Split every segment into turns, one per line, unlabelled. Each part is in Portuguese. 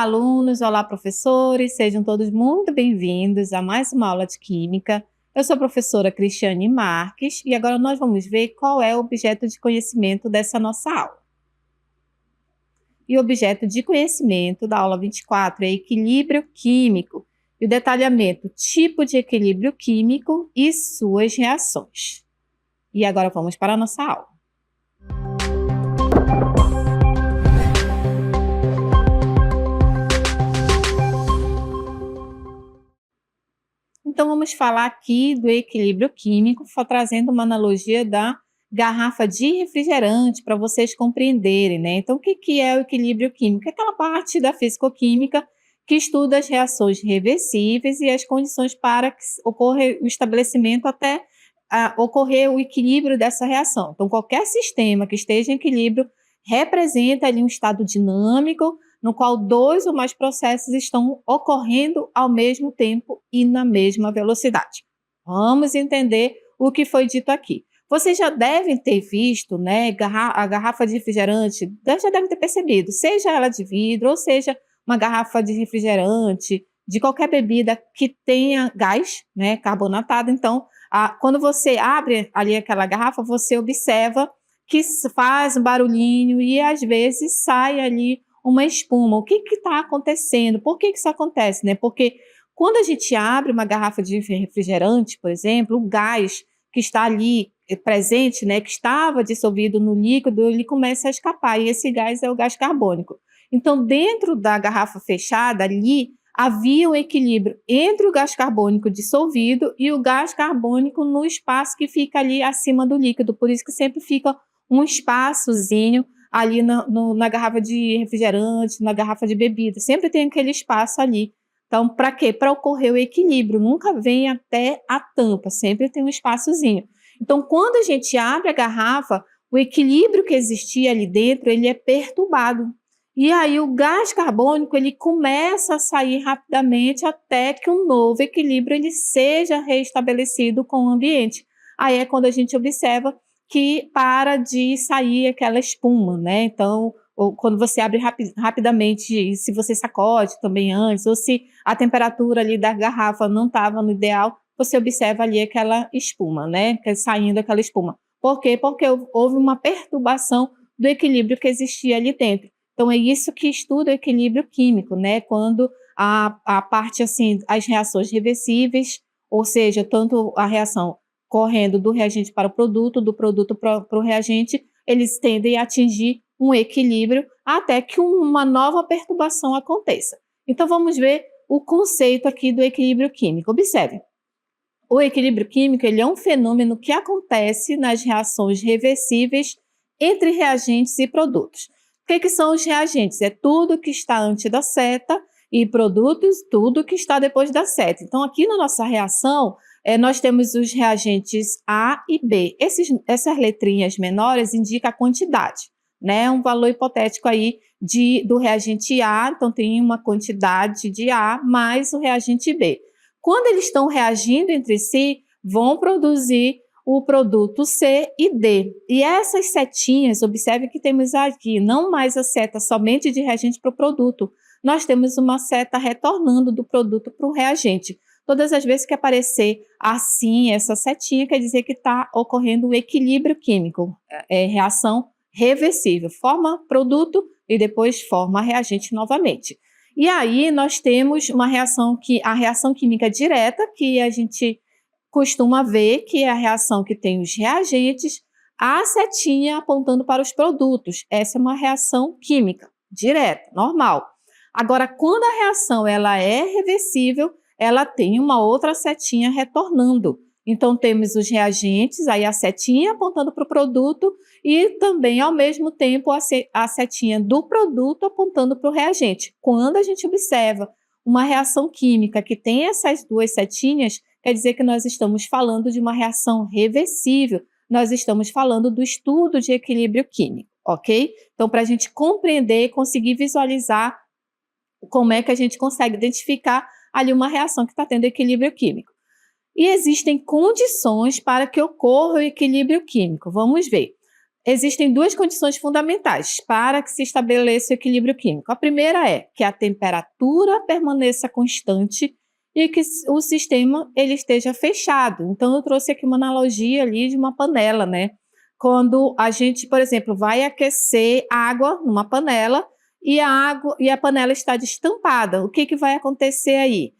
alunos, olá, professores, sejam todos muito bem-vindos a mais uma aula de Química. Eu sou a professora Cristiane Marques e agora nós vamos ver qual é o objeto de conhecimento dessa nossa aula. E o objeto de conhecimento da aula 24 é equilíbrio químico e o detalhamento tipo de equilíbrio químico e suas reações. E agora vamos para a nossa aula. Então, vamos falar aqui do equilíbrio químico, trazendo uma analogia da garrafa de refrigerante para vocês compreenderem, né? Então, o que é o equilíbrio químico? É aquela parte da fisicoquímica que estuda as reações reversíveis e as condições para que ocorra o estabelecimento até ocorrer o equilíbrio dessa reação. Então, qualquer sistema que esteja em equilíbrio representa ali um estado dinâmico, no qual dois ou mais processos estão ocorrendo ao mesmo tempo e na mesma velocidade. Vamos entender o que foi dito aqui. Vocês já devem ter visto, né, a garrafa de refrigerante, já devem ter percebido, seja ela de vidro ou seja uma garrafa de refrigerante, de qualquer bebida que tenha gás, né, carbonatado. Então, quando você abre ali aquela garrafa, você observa que faz um barulhinho e às vezes sai ali uma espuma. O que está acontecendo? Por que isso acontece, né? Porque quando a gente abre uma garrafa de refrigerante, por exemplo, o gás que está ali presente, né, que estava dissolvido no líquido, ele começa a escapar, e esse gás é o gás carbônico. Então, dentro da garrafa fechada, ali, havia um equilíbrio entre o gás carbônico dissolvido e o gás carbônico no espaço que fica ali acima do líquido, por isso que sempre fica um espaçozinho ali na garrafa de refrigerante, na garrafa de bebida, sempre tem aquele espaço ali. Então, para quê? Para ocorrer o equilíbrio, nunca vem até a tampa, sempre tem um espaçozinho. Então, quando a gente abre a garrafa, o equilíbrio que existia ali dentro, ele é perturbado. E aí o gás carbônico, ele começa a sair rapidamente até que um novo equilíbrio ele seja restabelecido com o ambiente. Aí é quando a gente observa que para de sair aquela espuma, né? Então, ou quando você abre rapidamente, se você sacode também antes, ou se a temperatura ali da garrafa não estava no ideal, você observa ali aquela espuma, né? Saindo aquela espuma. Por quê? Porque houve uma perturbação do equilíbrio que existia ali dentro. Então, é isso que estuda o equilíbrio químico, né? Quando a parte, assim, as reações reversíveis, ou seja, tanto a reação correndo do reagente para o produto, do produto para o reagente, eles tendem a atingir um equilíbrio até que uma nova perturbação aconteça. Então, vamos ver o conceito aqui do equilíbrio químico. Observe, o equilíbrio químico ele é um fenômeno que acontece nas reações reversíveis entre reagentes e produtos. O que são os reagentes? É tudo que está antes da seta e produtos, tudo que está depois da seta. Então, aqui na nossa reação, nós temos os reagentes A e B. Essas letrinhas menores indicam a quantidade, né? Um valor hipotético aí do reagente A, então tem uma quantidade de A mais o reagente B. Quando eles estão reagindo entre si, vão produzir o produto C e D. E essas setinhas, observe que temos aqui não mais a seta somente de reagente para o produto, nós temos uma seta retornando do produto para o reagente. Todas as vezes que aparecer assim, essa setinha, quer dizer que está ocorrendo um equilíbrio químico, reação reversível, forma produto e depois forma reagente novamente. E aí nós temos a reação química direta, que a gente costuma ver, que é a reação que tem os reagentes, a setinha apontando para os produtos. Essa é uma reação química direta, normal. Agora, quando a reação ela é reversível, ela tem uma outra setinha retornando. Então, temos os reagentes, aí a setinha apontando para o produto e também, ao mesmo tempo, a setinha do produto apontando para o reagente. Quando a gente observa uma reação química que tem essas duas setinhas, quer dizer que nós estamos falando de uma reação reversível, nós estamos falando do estudo de equilíbrio químico, ok? Então, para a gente compreender e conseguir visualizar como é que a gente consegue identificar ali uma reação que está tendo equilíbrio químico. E existem condições para que ocorra o equilíbrio químico. Vamos ver. Existem duas condições fundamentais para que se estabeleça o equilíbrio químico. A primeira é que a temperatura permaneça constante e que o sistema ele esteja fechado. Então, eu trouxe aqui uma analogia ali de uma panela, né? Quando a gente, por exemplo, vai aquecer água numa panela e a panela está destampada, o que vai acontecer aí?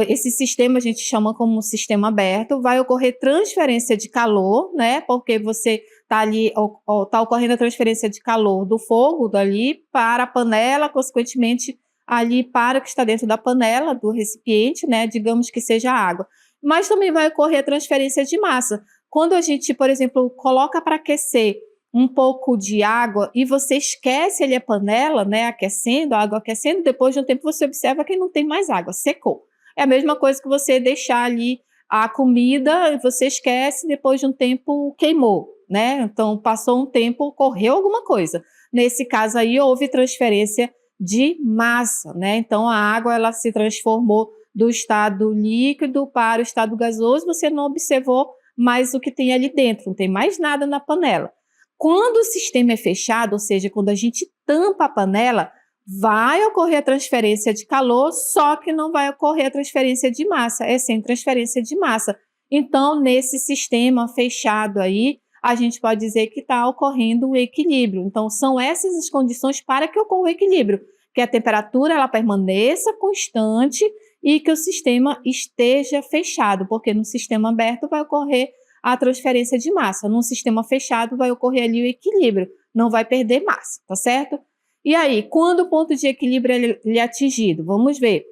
Esse sistema a gente chama como um sistema aberto, vai ocorrer transferência de calor, né? Porque você está ali, está ocorrendo a transferência de calor do fogo dali para a panela, consequentemente ali para o que está dentro da panela, do recipiente, né? Digamos que seja a água. Mas também vai ocorrer a transferência de massa. Quando a gente, por exemplo, coloca para aquecer um pouco de água e você esquece ali a panela, né, aquecendo, a água aquecendo, depois de um tempo você observa que não tem mais água, secou. É a mesma coisa que você deixar ali a comida, você esquece, depois de um tempo queimou, né? Então passou um tempo, ocorreu alguma coisa. Nesse caso aí houve transferência de massa, né? Então a água ela se transformou do estado líquido para o estado gasoso, você não observou mais o que tem ali dentro, não tem mais nada na panela. Quando o sistema é fechado, ou seja, quando a gente tampa a panela, vai ocorrer a transferência de calor, só que não vai ocorrer a transferência de massa, é sem transferência de massa. Então, nesse sistema fechado aí, a gente pode dizer que está ocorrendo o equilíbrio. Então, são essas as condições para que ocorra o equilíbrio, que a temperatura ela permaneça constante e que o sistema esteja fechado, porque no sistema aberto vai ocorrer a transferência de massa. Num sistema fechado vai ocorrer ali o equilíbrio, não vai perder massa, tá certo? E aí, quando o ponto de equilíbrio é atingido? Vamos ver.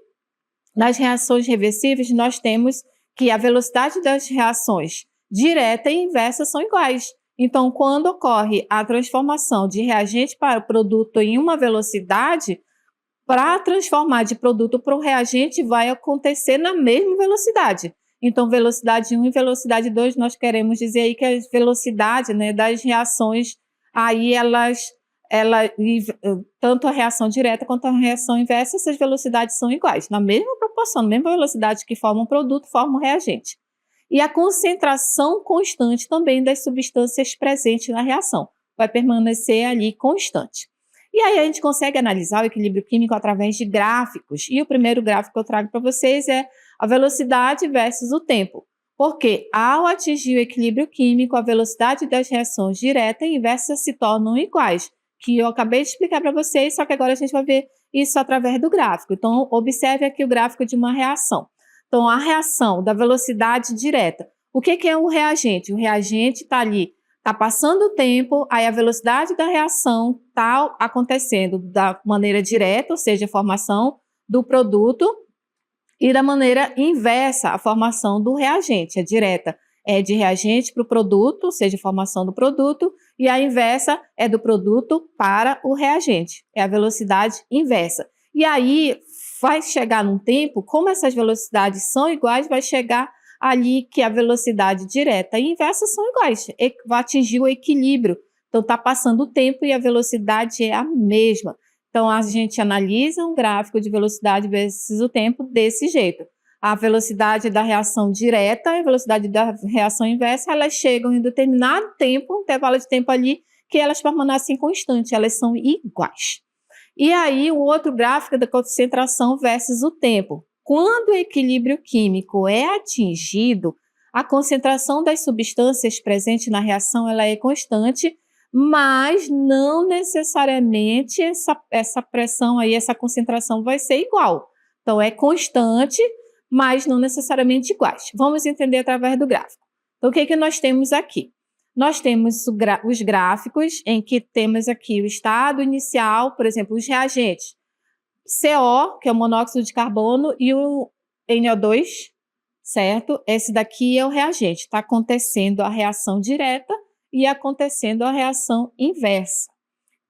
Nas reações reversíveis, nós temos que a velocidade das reações direta e inversa são iguais. Então, quando ocorre a transformação de reagente para produto em uma velocidade, para transformar de produto para o reagente vai acontecer na mesma velocidade. Então, velocidade 1 e velocidade 2, nós queremos dizer aí que a velocidade, né, das reações, aí tanto a reação direta quanto a reação inversa, essas velocidades são iguais, na mesma proporção, na mesma velocidade que forma um produto, forma um reagente. E a concentração constante também das substâncias presentes na reação vai permanecer ali constante. E aí a gente consegue analisar o equilíbrio químico através de gráficos. E o primeiro gráfico que eu trago para vocês é a velocidade versus o tempo. Porque ao atingir o equilíbrio químico, a velocidade das reações direta e inversa se tornam iguais, que eu acabei de explicar para vocês, só que agora a gente vai ver isso através do gráfico. Então, observe aqui o gráfico de uma reação. Então, a reação da velocidade direta. O que é um reagente? O reagente está ali, está passando o tempo, aí a velocidade da reação está acontecendo da maneira direta, ou seja, a formação do produto, e da maneira inversa, a formação do reagente. A direta é de reagente para o produto, ou seja, a formação do produto, e a inversa é do produto para o reagente, é a velocidade inversa. E aí vai chegar num tempo, como essas velocidades são iguais, vai chegar ali que a velocidade direta e inversa são iguais, vai atingir o equilíbrio. Então, está passando o tempo e a velocidade é a mesma. Então, a gente analisa um gráfico de velocidade versus o tempo desse jeito. A velocidade da reação direta e a velocidade da reação inversa, elas chegam em determinado tempo, um intervalo de tempo ali, que elas permanecem constantes, elas são iguais. E aí, o outro gráfico é da concentração versus o tempo. Quando o equilíbrio químico é atingido, a concentração das substâncias presentes na reação ela é constante, mas não necessariamente essa pressão aí, essa concentração vai ser igual. Então, é constante, mas não necessariamente iguais. Vamos entender através do gráfico. Então, o que nós temos aqui? Nós temos os gráficos em que temos aqui o estado inicial, por exemplo, os reagentes. CO, que é o monóxido de carbono, e o NO2, certo? Esse daqui é o reagente. Está acontecendo a reação direta e acontecendo a reação inversa.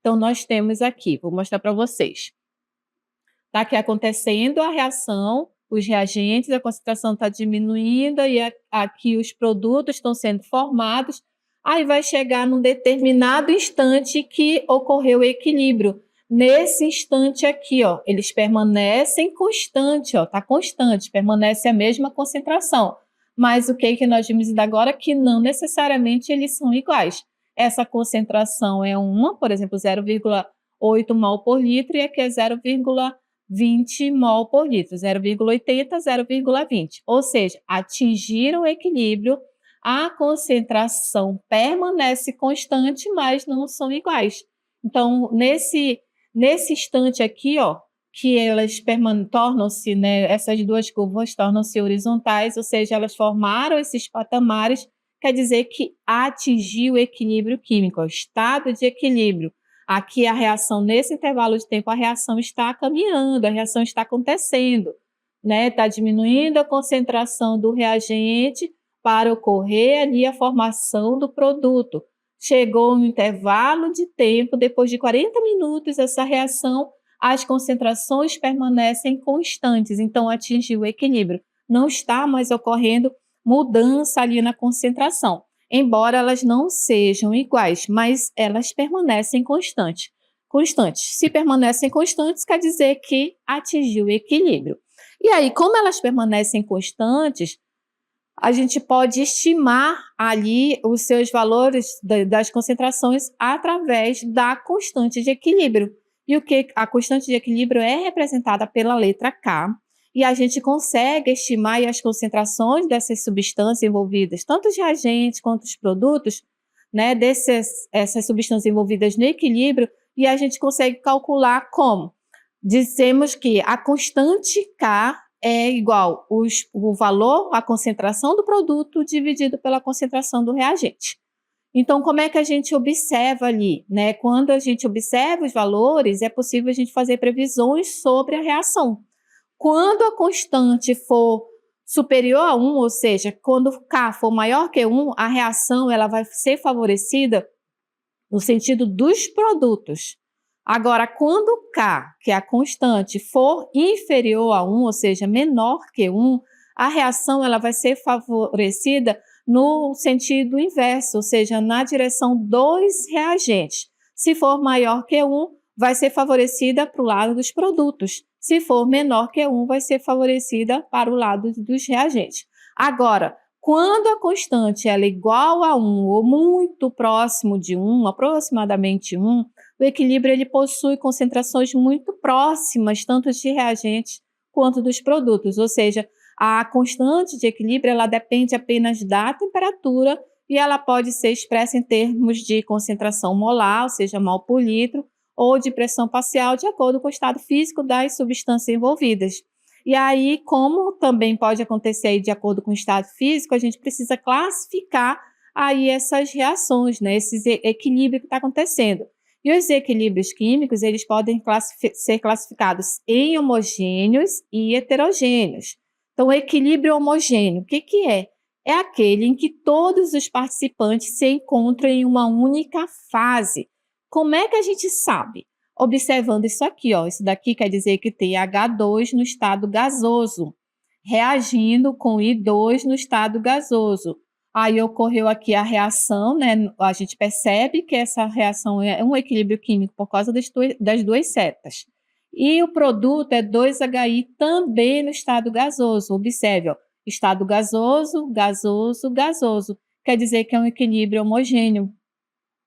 Então, nós temos aqui, vou mostrar para vocês. Está aqui acontecendo a reação, os reagentes, a concentração está diminuindo e aqui os produtos estão sendo formados. Aí vai chegar num determinado instante que ocorreu o equilíbrio. Nesse instante aqui, ó, eles permanecem constante, ó, tá constante, permanece a mesma concentração. Mas o que nós vimos agora? Que não necessariamente eles são iguais. essa concentração é uma, por exemplo, 0,8 mol por litro, e aqui é 0,20 mol por litro, 0,80, 0,20. Ou seja, atingiram o equilíbrio, a concentração permanece constante, mas não são iguais. Então, nesse instante aqui, ó, que elas tornam-se, né, essas duas curvas tornam-se horizontais, ou seja, elas formaram esses patamares, quer dizer que atingiu o equilíbrio químico, o estado de equilíbrio. Aqui a reação, nesse intervalo de tempo, a reação está caminhando, a reação está acontecendo, né? Está diminuindo a concentração do reagente para ocorrer ali a formação do produto. Chegou um intervalo de tempo, depois de 40 minutos, essa reação, as concentrações permanecem constantes, então atingiu o equilíbrio. Não está mais ocorrendo mudança ali na concentração, embora elas não sejam iguais, mas elas permanecem constantes. Se permanecem constantes, quer dizer que atingiu o equilíbrio. E aí, como elas permanecem constantes, a gente pode estimar ali os seus valores das concentrações através da constante de equilíbrio. E o que a constante de equilíbrio é representada pela letra K, e a gente consegue estimar as concentrações dessas substâncias envolvidas, tanto os reagentes quanto os produtos, né, essas substâncias envolvidas no equilíbrio, e a gente consegue calcular como? Dizemos que a constante K é igual o valor, a concentração do produto dividido pela concentração do reagente. Então, como é que a gente observa ali, né? Quando a gente observa os valores, é possível a gente fazer previsões sobre a reação. Quando a constante for superior a 1, ou seja, quando K for maior que 1, a reação ela vai ser favorecida no sentido dos produtos. Agora, quando K, que é a constante, for inferior a 1, ou seja, menor que 1, a reação ela vai ser favorecida no sentido inverso, ou seja, na direção dos reagentes. Se for maior que 1, vai ser favorecida para o lado dos produtos. Se for menor que 1, vai ser favorecida para o lado dos reagentes. Agora, quando a constante ela é igual a 1 ou muito próximo de 1, aproximadamente 1, o equilíbrio ele possui concentrações muito próximas, tanto de reagentes quanto dos produtos, ou seja, a constante de equilíbrio ela depende apenas da temperatura e ela pode ser expressa em termos de concentração molar, ou seja, mol por litro, ou de pressão parcial, de acordo com o estado físico das substâncias envolvidas. E aí, como também pode acontecer aí de acordo com o estado físico, a gente precisa classificar aí essas reações, né, esse equilíbrio que está acontecendo. E os equilíbrios químicos, eles podem ser classificados em homogêneos e heterogêneos. Então, o equilíbrio homogêneo, o que que é? É aquele em que todos os participantes se encontram em uma única fase. Como é que a gente sabe? Observando isso aqui, ó, isso daqui quer dizer que tem H2 no estado gasoso, reagindo com I2 no estado gasoso. Aí ocorreu aqui a reação, né? A gente percebe que essa reação é um equilíbrio químico por causa das duas setas. E o produto é 2HI também no estado gasoso. Observe, ó, estado gasoso, gasoso, gasoso. Quer dizer que é um equilíbrio homogêneo.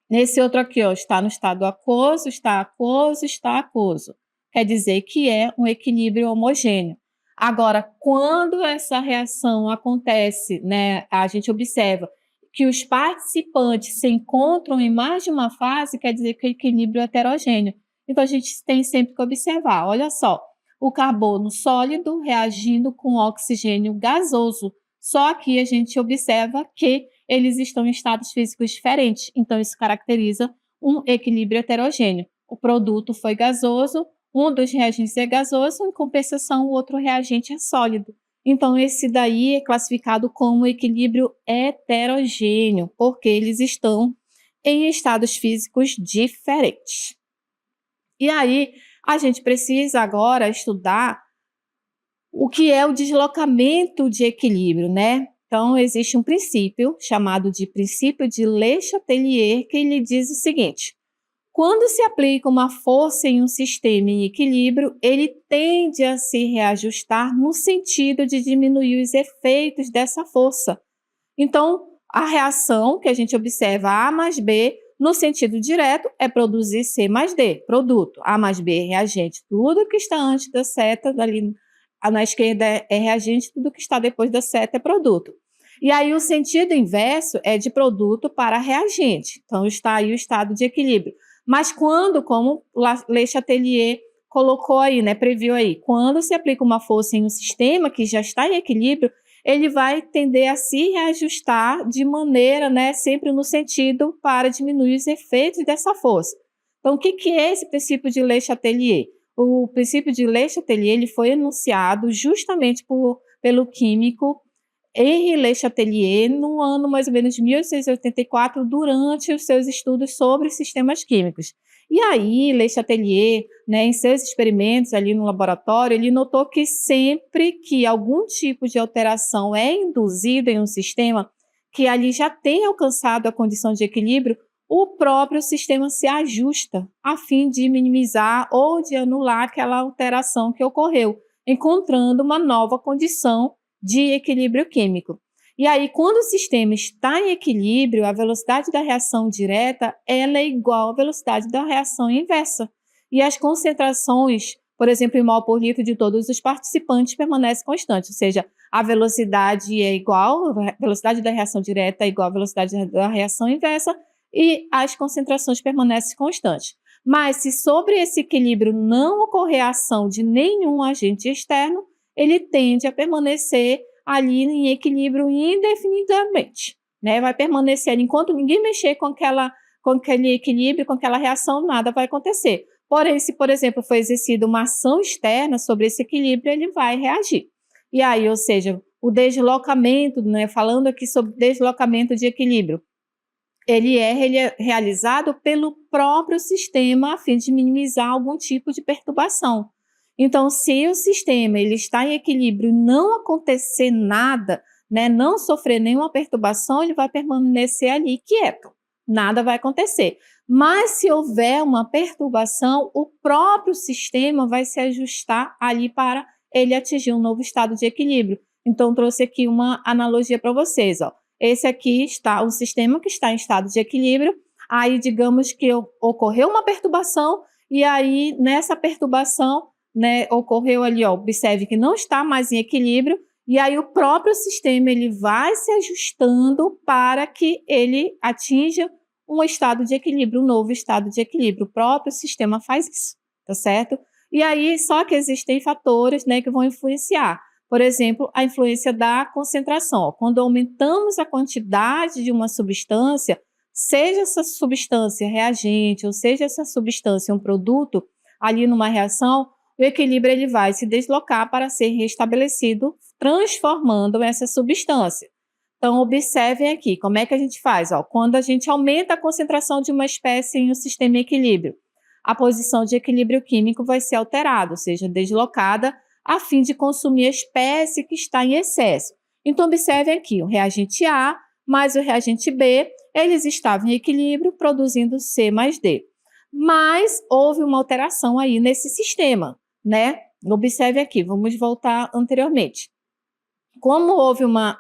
Nesse outro aqui, ó, está no estado aquoso, está aquoso, está aquoso. Quer dizer que é um equilíbrio homogêneo. Agora, quando essa reação acontece, né, a gente observa que os participantes se encontram em mais de uma fase, quer dizer que o equilíbrio é heterogêneo. Então, a gente tem sempre que observar, olha só, o carbono sólido reagindo com o oxigênio gasoso. Só aqui a gente observa que eles estão em estados físicos diferentes, então isso caracteriza um equilíbrio heterogêneo. O produto foi gasoso, um dos reagentes é gasoso, em compensação, o outro reagente é sólido. Então, esse daí é classificado como equilíbrio heterogêneo, porque eles estão em estados físicos diferentes. E aí, a gente precisa agora estudar o que é o deslocamento de equilíbrio, né? Então, existe um princípio chamado de princípio de Le Chatelier, que ele diz o seguinte: quando se aplica uma força em um sistema em equilíbrio, ele tende a se reajustar no sentido de diminuir os efeitos dessa força. Então, a reação que a gente observa A mais B, No sentido direto, é produzir C mais D, produto. A mais B é reagente, tudo que está antes da seta, dali na esquerda é reagente, tudo que está depois da seta é produto. E aí o sentido inverso é de produto para reagente. Então está aí o estado de equilíbrio. Mas quando, como Le Chatelier colocou aí, né, previu aí, quando se aplica uma força em um sistema que já está em equilíbrio, ele vai tender a se reajustar de maneira, né, sempre no sentido para diminuir os efeitos dessa força. Então, o que é esse princípio de Le Chatelier? O princípio de Le Chatelier ele foi enunciado justamente pelo químico Henri Le Chatelier no ano mais ou menos de 1884, durante os seus estudos sobre sistemas químicos. E aí, Le Chatelier, né, em seus experimentos ali no laboratório, ele notou que sempre que algum tipo de alteração é induzida em um sistema que ali já tem alcançado a condição de equilíbrio, o próprio sistema se ajusta a fim de minimizar ou de anular aquela alteração que ocorreu, encontrando uma nova condição de equilíbrio químico. E aí, quando o sistema está em equilíbrio, a velocidade da reação direta ela é igual à velocidade da reação inversa. E as concentrações, por exemplo, em mol por litro de todos os participantes permanecem constantes, ou seja, a velocidade é igual, a velocidade da reação direta é igual à velocidade da reação inversa e as concentrações permanecem constantes. Mas se sobre esse equilíbrio não ocorrer a ação de nenhum agente externo, ele tende a permanecer ali em equilíbrio indefinidamente, né? Vai permanecer ali, enquanto ninguém mexer com aquele equilíbrio, com aquela reação, nada vai acontecer. Porém, se, por exemplo, for exercida uma ação externa sobre esse equilíbrio, ele vai reagir. E aí, ou seja, o deslocamento, né? Falando aqui sobre deslocamento de equilíbrio, ele é realizado pelo próprio sistema a fim de minimizar algum tipo de perturbação. Então, se o sistema ele está em equilíbrio e não acontecer nada, né, não sofrer nenhuma perturbação, ele vai permanecer ali quieto, nada vai acontecer. Mas se houver uma perturbação, o próprio sistema vai se ajustar ali para ele atingir um novo estado de equilíbrio. Então, trouxe aqui uma analogia para vocês, ó. Esse aqui está um sistema que está em estado de equilíbrio, aí digamos que ocorreu uma perturbação, e aí nessa perturbação, né, ocorreu ali, ó, observe que não está mais em equilíbrio, e aí o próprio sistema ele vai se ajustando para que ele atinja um estado de equilíbrio, um novo estado de equilíbrio. O próprio sistema faz isso, tá certo? E aí, só que existem fatores, né, que vão influenciar. Por exemplo, a influência da concentração. Quando aumentamos a quantidade de uma substância, seja essa substância reagente, ou seja essa substância um produto, ali numa reação, o equilíbrio ele vai se deslocar para ser restabelecido, transformando essa substância. Então, observem aqui, como é que a gente faz? Ó, quando a gente aumenta a concentração de uma espécie em um sistema em equilíbrio, a posição de equilíbrio químico vai ser alterada, ou seja, deslocada, a fim de consumir a espécie que está em excesso. Então, observem aqui, o reagente A mais o reagente B, eles estavam em equilíbrio, produzindo C mais D. Mas houve uma alteração aí nesse sistema, né? Observe aqui, vamos voltar anteriormente. Como houve uma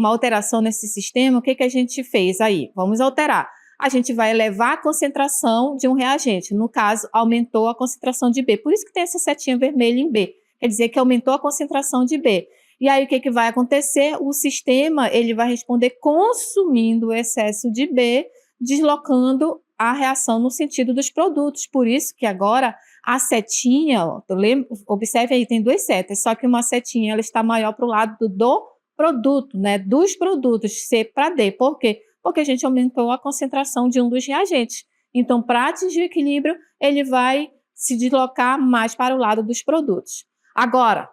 alteração nesse sistema, o que a gente fez aí? Vamos alterar. A gente vai elevar a concentração de um reagente. No caso, aumentou a concentração de B. Por isso que tem essa setinha vermelha em B. Quer dizer que aumentou a concentração de B. E aí, o que vai acontecer? O sistema ele vai responder consumindo o excesso de B, deslocando a reação no sentido dos produtos. Por isso que agora a setinha, ó, observe aí, tem duas setas, só que uma setinha ela está maior para o lado do produto, né? Dos produtos, C para D. Por quê? Porque a gente aumentou a concentração de um dos reagentes. Então, para atingir o equilíbrio, ele vai se deslocar mais para o lado dos produtos. Agora,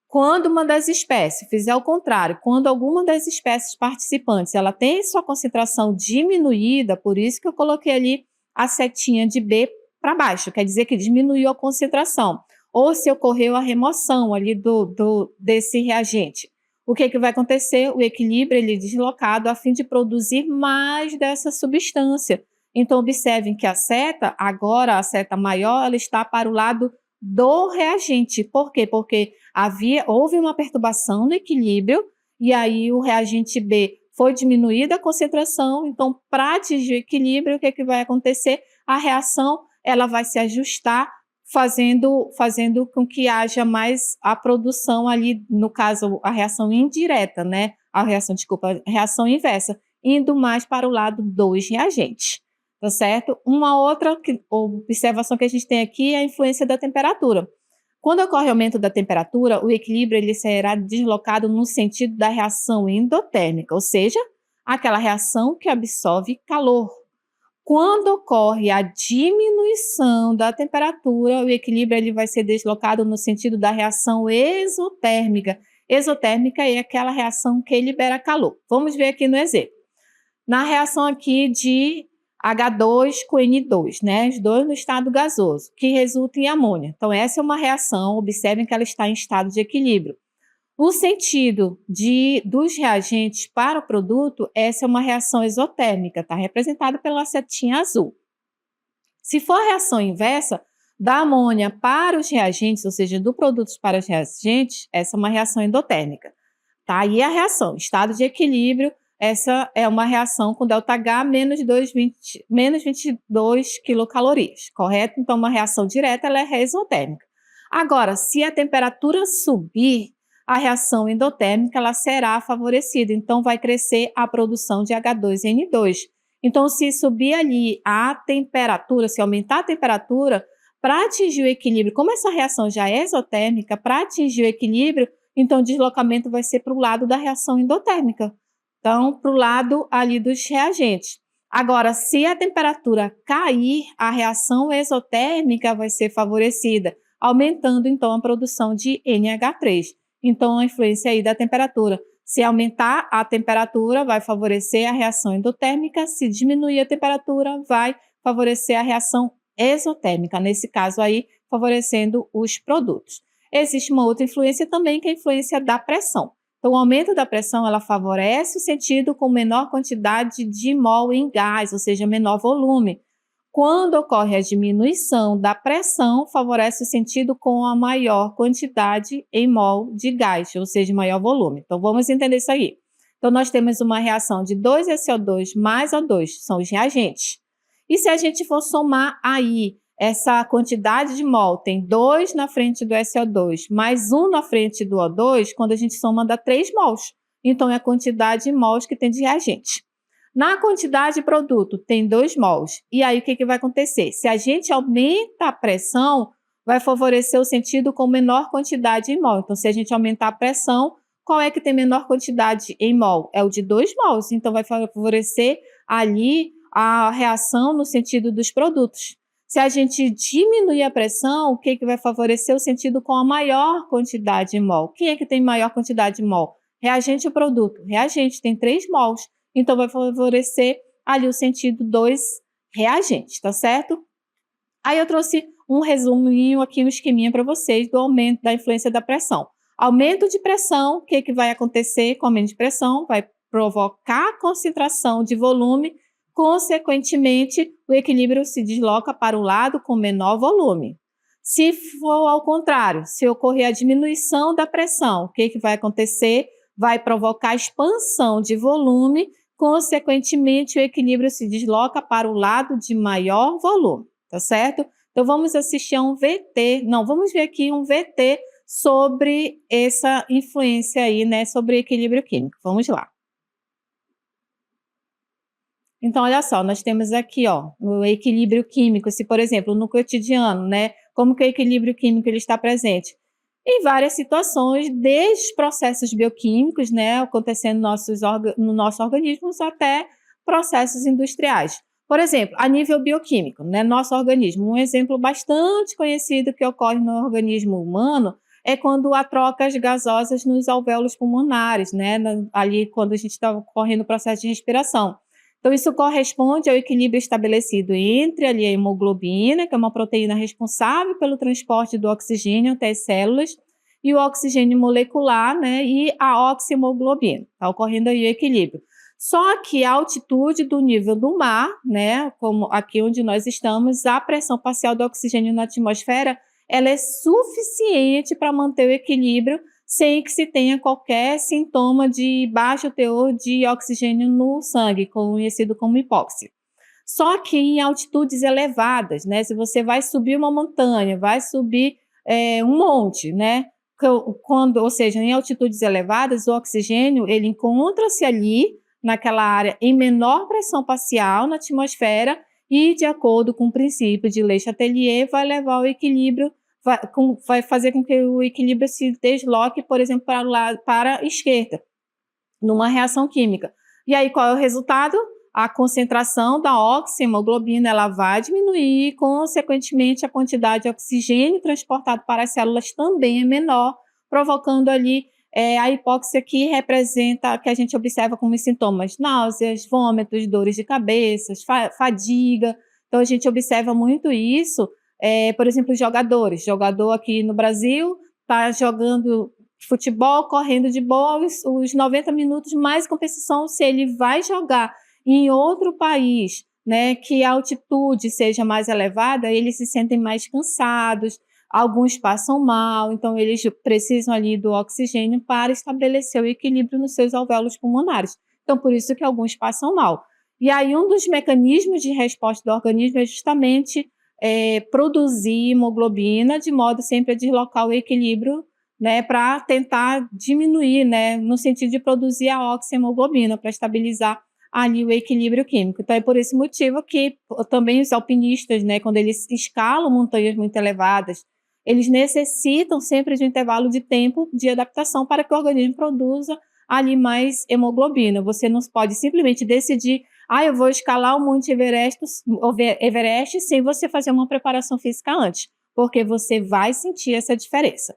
quando uma das espécies fizer o contrário, quando alguma das espécies participantes ela tem sua concentração diminuída, por isso que eu coloquei ali a setinha de B para baixo, quer dizer que diminuiu a concentração, ou se ocorreu a remoção ali desse reagente. O que vai acontecer? O equilíbrio ele é deslocado a fim de produzir mais dessa substância. Então, observem que a seta, agora a seta maior, ela está para o lado do reagente. Por quê? Porque houve uma perturbação no equilíbrio e aí o reagente B foi diminuída a concentração, então para atingir o equilíbrio, o que é que vai acontecer? A reação, ela vai se ajustar, fazendo com que haja mais a produção ali, no caso, a reação indireta, né, a reação inversa, indo mais para o lado dos reagentes, tá certo? Uma outra observação que a gente tem aqui é a influência da temperatura. Quando ocorre aumento da temperatura, o equilíbrio ele será deslocado no sentido da reação endotérmica, ou seja, aquela reação que absorve calor. Quando ocorre a diminuição da temperatura, o equilíbrio ele vai ser deslocado no sentido da reação exotérmica. Exotérmica é aquela reação que libera calor. Vamos ver aqui no exemplo. Na reação aqui de H2 com N2, né? Os dois no estado gasoso, que resulta em amônia. Então, essa é uma reação, observem que ela está em estado de equilíbrio. No sentido dos reagentes para o produto, essa é uma reação exotérmica, está representada pela setinha azul. Se for a reação inversa, da amônia para os reagentes, ou seja, do produto para os reagentes, essa é uma reação endotérmica. Tá? Aí a reação, estado de equilíbrio, essa é uma reação com ΔH menos 22 quilocalorias, correto? Então, uma reação direta, ela é exotérmica. Agora, se a temperatura subir, a reação endotérmica ela será favorecida, então vai crescer a produção de H2N2. Então, se subir ali a temperatura, se aumentar a temperatura, para atingir o equilíbrio, como essa reação já é exotérmica, para atingir o equilíbrio, então o deslocamento vai ser para o lado da reação endotérmica. Então, para o lado ali dos reagentes. Agora, se a temperatura cair, a reação exotérmica vai ser favorecida, aumentando então a produção de NH3. Então, a influência aí da temperatura. Se aumentar a temperatura, vai favorecer a reação endotérmica. Se diminuir a temperatura, vai favorecer a reação exotérmica. Nesse caso aí, favorecendo os produtos. Existe uma outra influência também, que é a influência da pressão. Então, o aumento da pressão, ela favorece o sentido com menor quantidade de mol em gás, ou seja, menor volume. Quando ocorre a diminuição da pressão, favorece o sentido com a maior quantidade em mol de gás, ou seja, maior volume. Então, vamos entender isso aí. Então, nós temos uma reação de 2SO2 mais O2, são os reagentes. E se a gente for somar aí essa quantidade de mol, tem 2 na frente do SO2 mais 1 na frente do O2, quando a gente soma dá 3 mols. Então, é a quantidade de mols que tem de reagente. Na quantidade de produto, tem 2 mols. E aí, o que vai acontecer? Se a gente aumenta a pressão, vai favorecer o sentido com menor quantidade em mol. Então, se a gente aumentar a pressão, qual é que tem menor quantidade em mol? É o de 2 mols. Então, vai favorecer ali a reação no sentido dos produtos. Se a gente diminuir a pressão, o que vai favorecer o sentido com a maior quantidade em mol? Quem é que tem maior quantidade de mol? Reagente ou produto? Reagente, tem 3 mols. Então, vai favorecer ali o sentido dos reagentes, tá certo? Aí eu trouxe um resuminho aqui, um esqueminha para vocês do aumento da influência da pressão. Aumento de pressão, o que vai acontecer com aumento de pressão? Vai provocar concentração de volume, consequentemente, o equilíbrio se desloca para o lado com menor volume. Se for ao contrário, se ocorrer a diminuição da pressão, o que vai acontecer? Vai provocar expansão de volume, consequentemente, o equilíbrio se desloca para o lado de maior volume, tá certo? Então, vamos assistir a um VT, vamos ver aqui um VT sobre essa influência aí, né, sobre equilíbrio químico. Vamos lá. Então, olha só, nós temos aqui, ó, o equilíbrio químico, se, por exemplo, no cotidiano, né, como que o equilíbrio químico ele está presente? Em várias situações, desde processos bioquímicos, né, acontecendo no nosso organismo, até processos industriais. Por exemplo, a nível bioquímico, né, nosso organismo, um exemplo bastante conhecido que ocorre no organismo humano é quando há trocas gasosas nos alvéolos pulmonares, né, ali quando a gente está ocorrendo o processo de respiração. Então, isso corresponde ao equilíbrio estabelecido entre ali a hemoglobina, que é uma proteína responsável pelo transporte do oxigênio até as células, e o oxigênio molecular, né, e a oximoglobina. Está ocorrendo aí o equilíbrio. Só que a altitude do nível do mar, né, como aqui onde nós estamos, a pressão parcial do oxigênio na atmosfera, ela é suficiente para manter o equilíbrio sem que se tenha qualquer sintoma de baixo teor de oxigênio no sangue, conhecido como hipóxia. Só que em altitudes elevadas, né, se você vai subir uma montanha, vai subir, um monte, né, ou seja, em altitudes elevadas, o oxigênio ele encontra-se ali, naquela área, em menor pressão parcial na atmosfera e, de acordo com o princípio de Le Chatelier, vai levar ao equilíbrio, vai fazer com que o equilíbrio se desloque, por exemplo, para o lado, para a esquerda, numa reação química. E aí qual é o resultado? A concentração da oxihemoglobina ela vai diminuir e, consequentemente, a quantidade de oxigênio transportado para as células também é menor, provocando ali a hipóxia que representa, que a gente observa como sintomas, náuseas, vômitos, dores de cabeça, fadiga. Então, a gente observa muito isso, por exemplo, jogador aqui no Brasil está jogando futebol, correndo de boa os 90 minutos, mais compensação se ele vai jogar em outro país, né, que a altitude seja mais elevada, eles se sentem mais cansados, alguns passam mal, então eles precisam ali do oxigênio para estabelecer o equilíbrio nos seus alvéolos pulmonares. Então, por isso que alguns passam mal. E aí, um dos mecanismos de resposta do organismo é justamente produzir hemoglobina, de modo sempre a deslocar o equilíbrio, né, para tentar diminuir, né, no sentido de produzir a oxihemoglobina, para estabilizar ali o equilíbrio químico. Então é por esse motivo que também os alpinistas, né, quando eles escalam montanhas muito elevadas, eles necessitam sempre de um intervalo de tempo de adaptação para que o organismo produza ali mais hemoglobina. Você não pode simplesmente decidir, eu vou escalar o Monte Everest sem você fazer uma preparação física antes, porque você vai sentir essa diferença.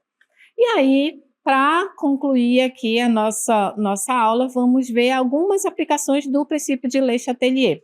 E aí, para concluir aqui a nossa aula, vamos ver algumas aplicações do princípio de Le Chatelier.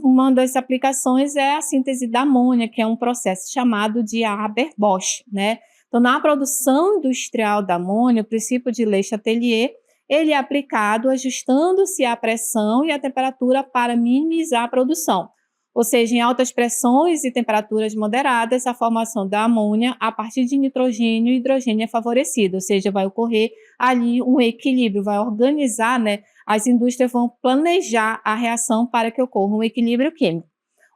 Uma das aplicações é a síntese da amônia, que é um processo chamado de Haber-Bosch, né? Então, na produção industrial da amônia, o princípio de Le Chatelier, ele é aplicado ajustando-se a pressão e a temperatura para minimizar a produção. Ou seja, em altas pressões e temperaturas moderadas, a formação da amônia a partir de nitrogênio e hidrogênio é favorecida, ou seja, vai ocorrer ali um equilíbrio, vai organizar, né? As indústrias vão planejar a reação para que ocorra um equilíbrio químico.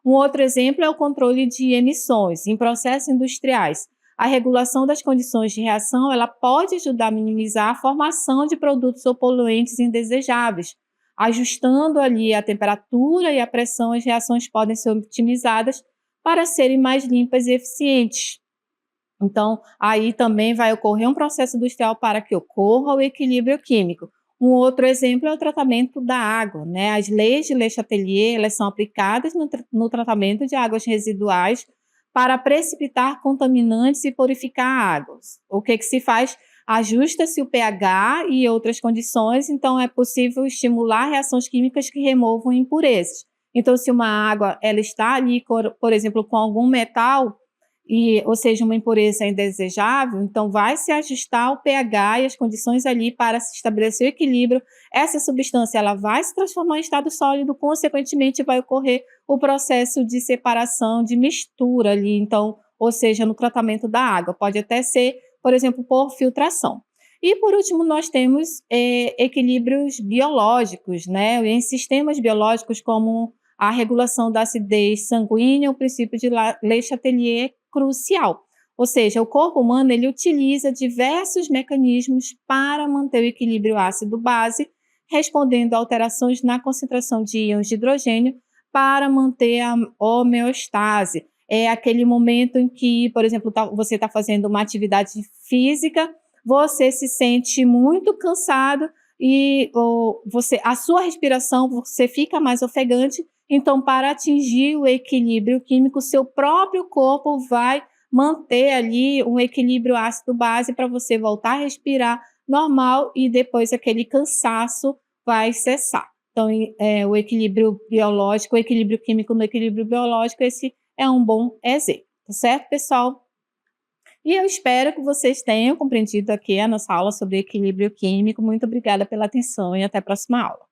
Um outro exemplo é o controle de emissões. Em processos industriais, a regulação das condições de reação ela pode ajudar a minimizar a formação de produtos ou poluentes indesejáveis. Ajustando ali a temperatura e a pressão, as reações podem ser otimizadas para serem mais limpas e eficientes. Então, aí também vai ocorrer um processo industrial para que ocorra o equilíbrio químico. Um outro exemplo é o tratamento da água, né? As leis de Le Chatelier, elas são aplicadas no tratamento de águas residuais para precipitar contaminantes e purificar águas. O que se faz? Ajusta-se o pH e outras condições, então é possível estimular reações químicas que removam impurezas. Então, se uma água ela está ali, por exemplo, com algum metal, ou seja, uma impureza indesejável, então vai se ajustar o pH e as condições ali para se estabelecer o equilíbrio. Essa substância ela vai se transformar em estado sólido, consequentemente vai ocorrer o processo de separação, de mistura ali, então, ou seja, no tratamento da água. Pode até ser, por exemplo, por filtração. E, por último, nós temos equilíbrios biológicos, né? Em sistemas biológicos como a regulação da acidez sanguínea, o princípio de Le Chatelier é crucial. Ou seja, o corpo humano ele utiliza diversos mecanismos para manter o equilíbrio ácido-base, respondendo a alterações na concentração de íons de hidrogênio para manter a homeostase. É aquele momento em que, por exemplo, você está fazendo uma atividade física, você se sente muito cansado e a sua respiração, você fica mais ofegante. Então, para atingir o equilíbrio químico, seu próprio corpo vai manter ali um equilíbrio ácido-base para você voltar a respirar normal e depois aquele cansaço vai cessar. Então, o equilíbrio biológico, o equilíbrio químico no equilíbrio biológico, esse é um bom exemplo, tá certo, pessoal? E eu espero que vocês tenham compreendido aqui a nossa aula sobre equilíbrio químico. Muito obrigada pela atenção e até a próxima aula.